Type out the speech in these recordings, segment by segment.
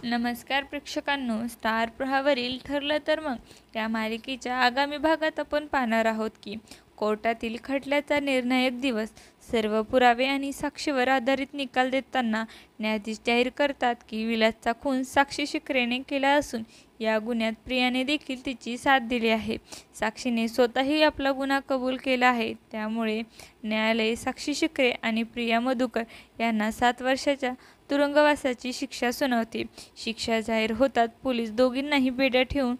नमस्कार प्रेक्षकांनो, स्टार प्रवाहावरील ठरलं तर मग या मालिकेच्या आगामी भागात आपण पाहणार आहोत की कोर्टातील खटल्याचा निर्णायक दिवस. सर्व पुरावे आणि साक्षीवर आधारित निकाल देताना न्यायाधीश जाहीर करतात की विलासचा खून साक्षी शिकरेने केला असून या गुन्ह्यात प्रियाने देखील तिची साथ दिली आहे. साक्षीने स्वतःही आपला गुन्हा कबूल केला आहे. त्यामुळे न्यायालय साक्षी शिकरे आणि प्रिया मधुकर यांना 7 वर्षाच्या तुरुंगवासाची शिक्षा सुनावते. शिक्षा जाहीर होतात पोलीस दोघींनाही बेड्या ठेवून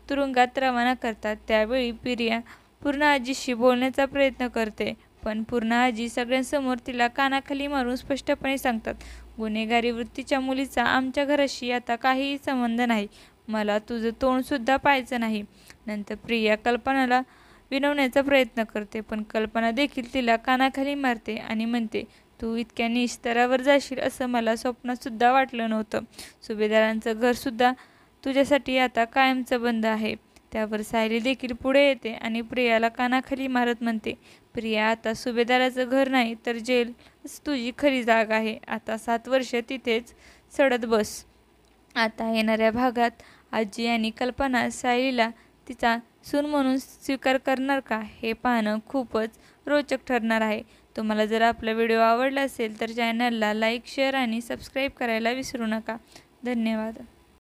तुरुंगात रवाना करतात. त्यावेळी प्रिया पूर्ण आजीशी बोलण्याचा प्रयत्न करते, पण पूर्ण आजी सगळ्यांसमोर तिला कानाखाली मारून स्पष्टपणे सांगतात, गुन्हेगारी वृत्तीच्या मुलीचा आमच्या घराशी आता काहीही संबंध नाही. मला तुझं तोंडसुद्धा पाहायचं नाही. नंतर प्रिया कल्पनाला विनवण्याचा प्रयत्न करते, पण कल्पना देखील तिला कानाखाली मारते आणि म्हणते, तू इतक्या नीच स्तरावर जाशील असं मला स्वप्नातसुद्धा वाटलं नव्हतं. सुभेदारांचं घरसुद्धा तुझ्यासाठी आता कायमचं बंद आहे. त्यावर सायली देखील पुढे येते आणि प्रियाला कानाखाली मारत म्हणते, प्रिया, आता सुभेदाराचं घर नाही तर जेलच तुझी खरी जागा आहे. आता 7 वर्ष तिथेच सडत बस. आता येणाऱ्या भागात आजी आणि कल्पना सायलीला तिचा सून म्हणून स्वीकार करणार का, हे पाहणं खूपच रोचक ठरणार आहे. तुम्हाला जर आपला व्हिडिओ आवडला असेल तर चॅनलला लाईक, शेअर आणि सबस्क्राईब करायला विसरू नका. धन्यवाद.